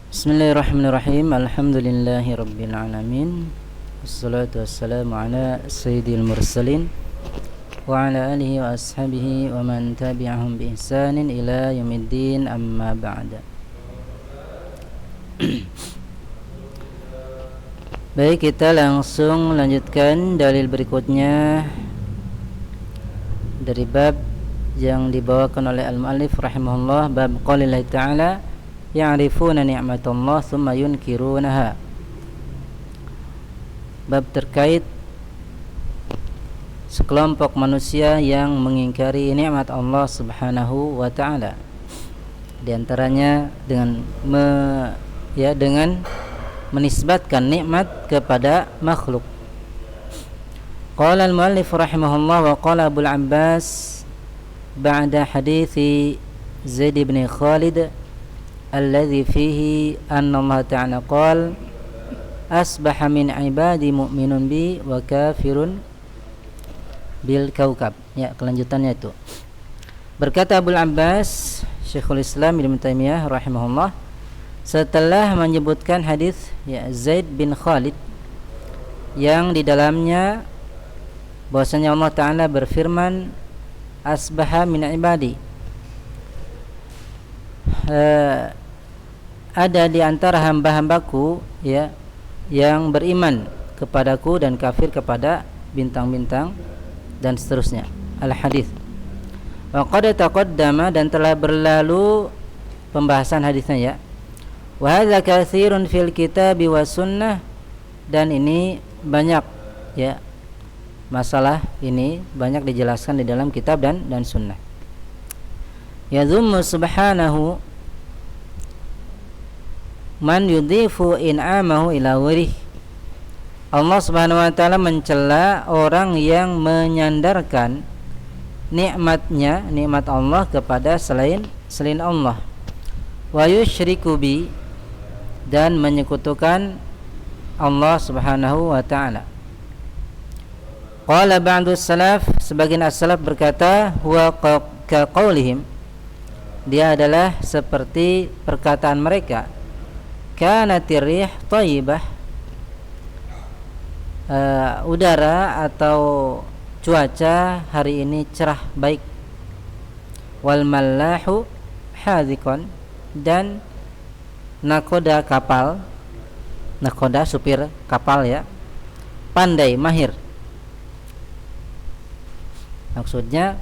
Bismillahirrahmanirrahim. Alhamdulillahi rabbil alamin. Wassalatu wassalamu ala sayyidil mursalin wa ala alihi wa ashabihi wa man tabi'ahum bi ihsanin ila yaumiddin, amma ba'da. Baik, kita langsung melanjutkan dalil berikutnya dari bab yang dibawakan oleh al-muallif rahimahullah, bab qaulillahi ta'ala ya'rifuna ni'matallah thumma yunkirunaha. Bab terkait sekelompok manusia yang mengingkari nikmat Allah Subhanahu wa taala. Di antaranya dengan menisbatkan nikmat kepada makhluk. Qala al-muallif rahimahullah wa qala Abu al-Abbas ba'da hadithi Zaid bin Khalid alladhi fihi anna Allah ta'ala qala asbaha min ibadi mu'minun bi wa kafirun bil kaukab. Ya, kelanjutannya itu. Berkata Abu Abbas Syekhul Islam Ibnu Taimiyah rahimahullah setelah menyebutkan hadis Zaid bin Khalid yang di dalamnya bahwasanya Allah Ta'ala berfirman asbaha min ibadi, ada di antara hamba-hambaku yang beriman kepadaku dan kafir kepada bintang-bintang dan seterusnya. Al-hadits. Wa qad taqaddama, dan telah berlalu pembahasan hadisnya Wa hadza katsirun fil kitabi was sunnah, dan ini banyak masalah ini banyak dijelaskan di dalam kitab dan sunnah. Yadhummu subhanahu man yudhifu in'amahu ila ghairihi. Allah Subhanahu wa taala mencela orang yang menyandarkan nikmat Allah kepada selain Allah. Wa yusyriku bi, dan menyekutukan Allah Subhanahu wa taala. Qala ba'du salaf, sebagian as-salaf berkata, huwa ka qaulihim, dia adalah seperti perkataan mereka, kanatir rih thayyibah, udara atau cuaca hari ini cerah baik, wal mallahu hadhiqan, dan nakoda kapal, nakoda supir kapal pandai, mahir. Maksudnya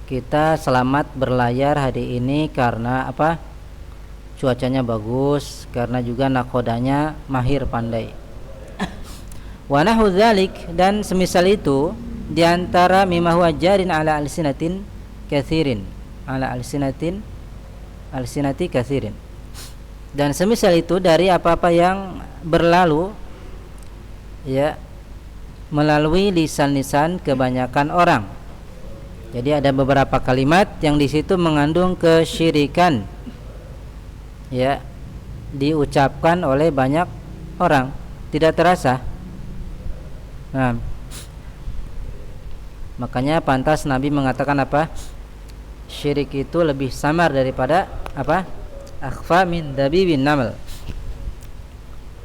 kita selamat berlayar hari ini karena apa? Cuacanya bagus, karena juga nakodanya mahir, pandai. Wa nahu dzalik, dan semisal itu di antara mimma huwa jarin ala alsinatin katsirin, ala alsinati katsirin, dan semisal itu dari apa-apa yang berlalu melalui lisan-lisan kebanyakan orang. Jadi ada beberapa kalimat yang di situ mengandung kesyirikan diucapkan oleh banyak orang, tidak terasa. Nah, makanya pantas Nabi mengatakan apa? Syirik itu lebih samar daripada apa? Akhfa min dabibin naml,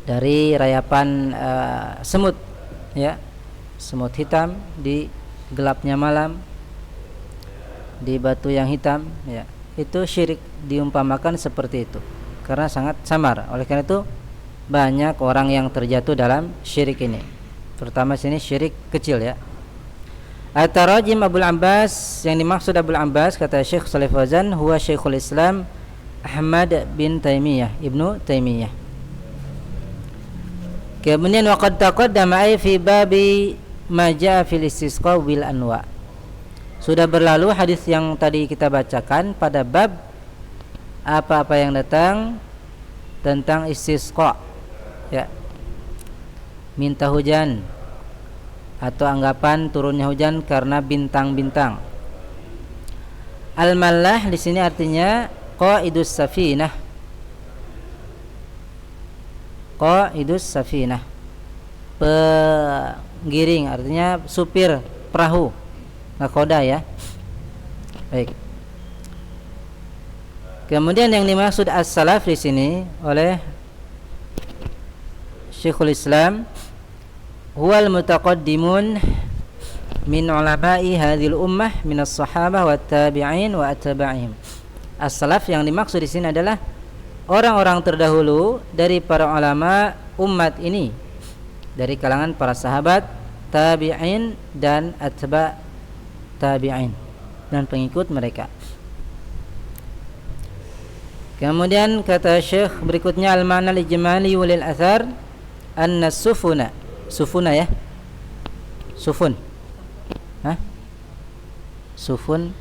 dari rayapan semut, semut hitam di gelapnya malam, di batu yang hitam, itu syirik diumpamakan seperti itu karena sangat samar. Oleh karena itu banyak orang yang terjatuh dalam syirik ini, terutama sini syirik kecil At-tarajim Abu Abbas, yang dimaksud Abu Abbas kata Syekh Shalih Fauzan, huwa Syekhul Islam Ahmad bin Taimiyah, Ibnu Taimiyah. Kemudian waqad taqaddama ay fi babi ma jaa fil istisqa bil anwa. Sudah berlalu hadis yang tadi kita bacakan pada bab apa-apa yang datang tentang istisqa, minta hujan atau anggapan turunnya hujan karena bintang-bintang. Al-mallah di sini artinya qaidus safinah. Qaidus safinah, penggiring, artinya supir perahu, nakoda Baik. Kemudian yang dimaksud as-salaf di sini oleh Syekhul Islam huwal mutaqaddimun min ulama'i hadhil ummah min as-sahabah wat tabi'in wa atba'ihim. As-salaf yang dimaksud di sini adalah orang-orang terdahulu dari para ulama umat ini, dari kalangan para sahabat, tabi'in dan atba' tabi'in dan pengikut mereka. Kemudian kata Syekh berikutnya al-ma'na al-ijmali walil athar anna sufuna ya sufun sufun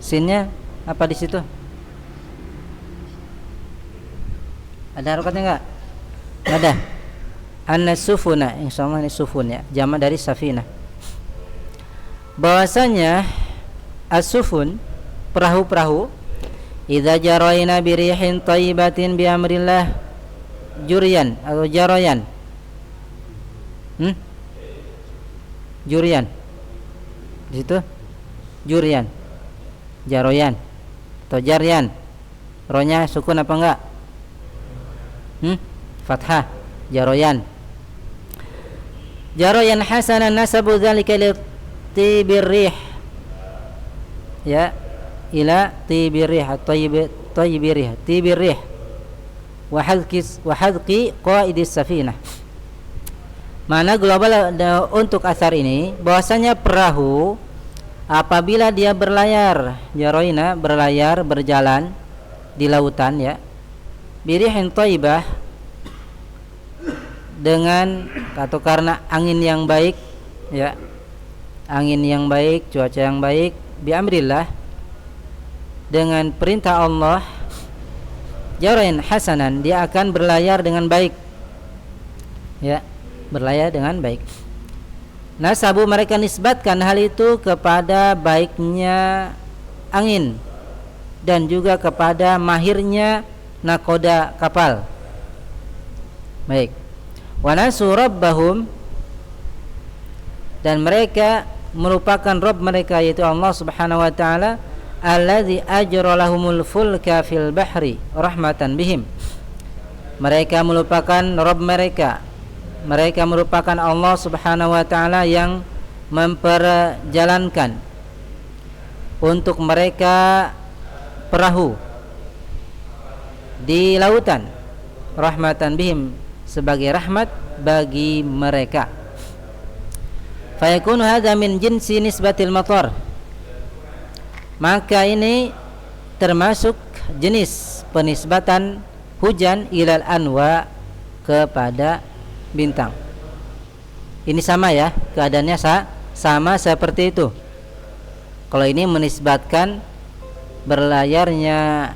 sinnya apa di situ ada harokatnya enggak? Ada. Anna sufuna, insyaallah ini sufun ya, jamak dari safinah. Bahwasanya as-sufun perahu-perahu idza jarayna bi rihin thayyibatin bi amrillah juriyan atau jarayan. Juriyan. Di situ juriyan. Jaroyan atau jaryan. Ronya sukun apa enggak? Fathah. Jaroyan. Jaroyan hasanan nasabu dzalika li tibir rih. Ya, ila tibirih tayyibirih tibirih wa hadqi qaidis safinah. Mana global untuk asar ini bahwasanya perahu apabila dia berlayar, jaroina berlayar berjalan di lautan ya, birihin thayyibah dengan atau karena angin yang baik ya, angin yang baik, cuaca yang baik, bi amrillah dengan perintah Allah, jarain hasanan dia akan berlayar dengan baik ya, berlayar dengan baik. Nasabu mereka nisbatkan hal itu kepada baiknya angin dan juga kepada mahirnya nakoda kapal. Baik. Wa nasu rabbahum dan mereka merupakan Rabb mereka yaitu Allah Subhanahu wa taala alladzi ajra lahumul fulka fil bahri rahmatan bihim. Mereka melupakan Rabb mereka. Mereka merupakan Allah Subhanahu wa taala yang memperjalankan untuk mereka perahu di lautan rahmatan bihim sebagai rahmat bagi mereka. Fayakunu hadza min jinsi nisbatil matar. Maka ini termasuk jenis penisbatan hujan ilal anwa kepada bintang. Ini sama ya, keadaannya sama seperti itu. Kalau ini menisbatkan berlayarnya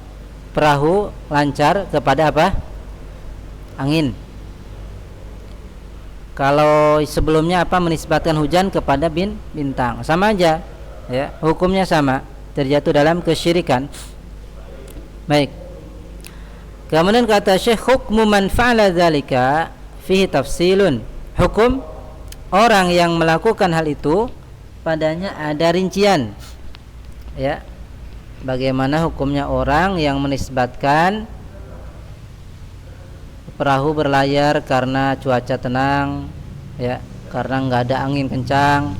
perahu lancar kepada apa? Angin. Kalau sebelumnya apa menisbatkan hujan kepada bintang. Sama aja ya, hukumnya sama, terjatuh dalam kesyirikan. Baik. Kemudian kata Syekh hukmu man fa'ala dzalika fihi tafsilun. Hukum orang yang melakukan hal itu padanya ada rincian. Ya. Bagaimana hukumnya orang yang menisbatkan perahu berlayar karena cuaca tenang ya, karena enggak ada angin kencang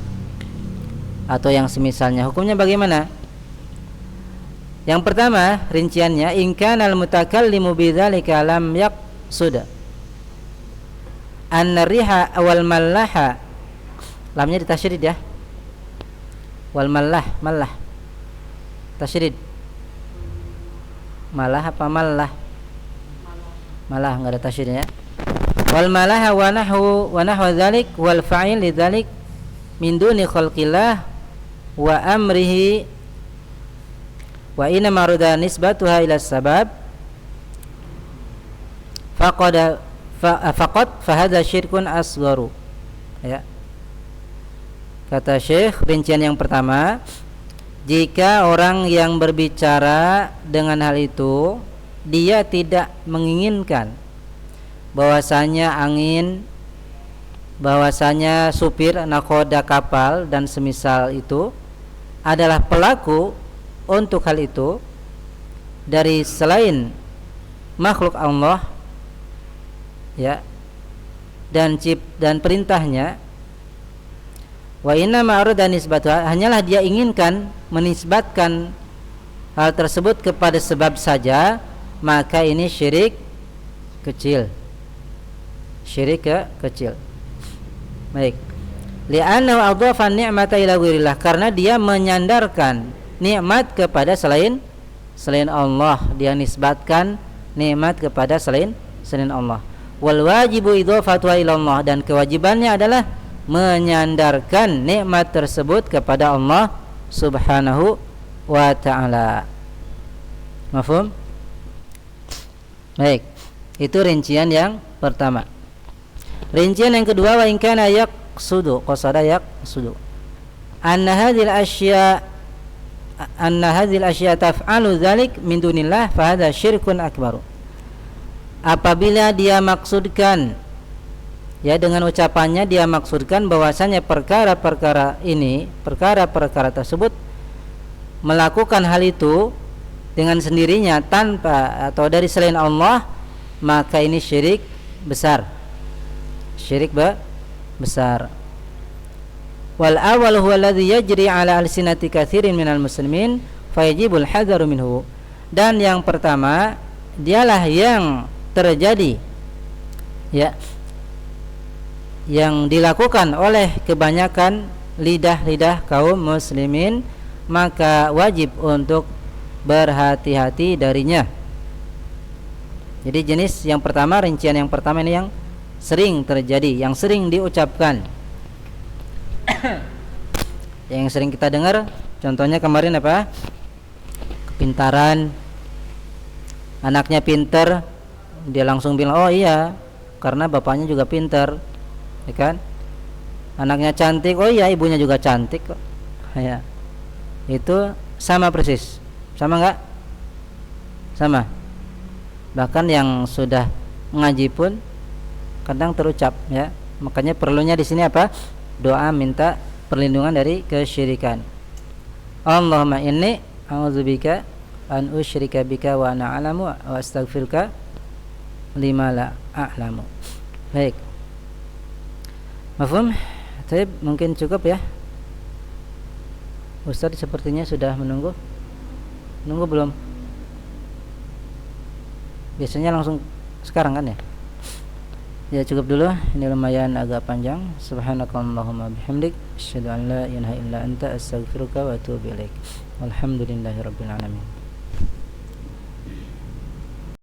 atau yang semisalnya. Hukumnya bagaimana? Yang pertama, rinciannya in kana al-mutakallimu bidzalika lam yaqsud an-riha wal mallaha. Lamnya ditasydid ya. Wal mallah tasydid. Malah apa mallah? Malah enggak ada tasydidnya. Wal malaha wa nahwa dzalik wal fa'il lidzalik min duni khalqillah wa amrihi wa inna maruda nisbatuha ila sabab faqad fahadha syirkun asgharu. Ya. Kata Syekh, rincian yang pertama, jika orang yang berbicara dengan hal itu dia tidak menginginkan bahwasanya angin, bahwasanya supir nakoda kapal dan semisal itu adalah pelaku untuk hal itu, dari selain makhluk Allah, ya, dan perintahnya, wa inna ma'arada nisbatuha, hanyalah dia inginkan menisbatkan hal tersebut kepada sebab saja, maka ini syirik kecil. Syirik kecil. Baik. Li'annahu adhafa ni'mata ila ghairillah, karena dia menyandarkan nikmat kepada selain Allah, dia nisbatkan nikmat kepada selain Allah. Wal wajibu idhafatu ila Allah, dan kewajibannya adalah menyandarkan nikmat tersebut kepada Allah Subhanahu wa ta'ala. Mafhum? Baik. Itu rincian yang pertama. Rincian yang kedua, wa in kana yaqsudu, qasada yaqsudu anna hadhil asya taf'alu dzalik min dunillah fa hadza syirkun akbar. Apabila dia maksudkan, ya, dengan ucapannya dia maksudkan bahwasanya perkara-perkara tersebut, melakukan hal itu dengan sendirinya tanpa atau dari selain Allah, maka ini syirik besar. Syirik besar. Wal awwal huwa alladhi yajri ala alsinati katsirin minal muslimin fayajibul hadzaru minhu. Dan yang pertama dialah yang terjadi, ya, yang dilakukan oleh kebanyakan lidah-lidah kaum muslimin, maka wajib untuk berhati-hati darinya. Jadi jenis yang pertama, rincian yang pertama ini yang sering terjadi, yang sering diucapkan, yang sering kita dengar. Contohnya kemarin apa? Kepintaran. Anaknya pinter, dia langsung bilang, oh iya, karena bapaknya juga pinter, ya kan? Anaknya cantik, oh iya, ibunya juga cantik kok. Ya. Itu sama persis. Sama enggak? Sama. Bahkan yang sudah ngaji pun kadang terucap, ya. Makanya perlunya di sini apa? Doa minta perlindungan dari kesyirikan. Allahumma inni a'udzubika an usyrika bika wa ana a'lamu wa astaghfiruka lima la a'lamu. Baik. Mafhum? Baik, mungkin cukup ya. Ustaz sepertinya sudah menunggu. Nunggu belum? Biasanya langsung sekarang kan ya? Ya cukup dulu, ini lumayan agak panjang. Subhanakallahumma bihamdik, asyhadu an la ilaha illa anta, astaghfiruka wa atubu ilaik. Walhamdulillahirabbil alamin.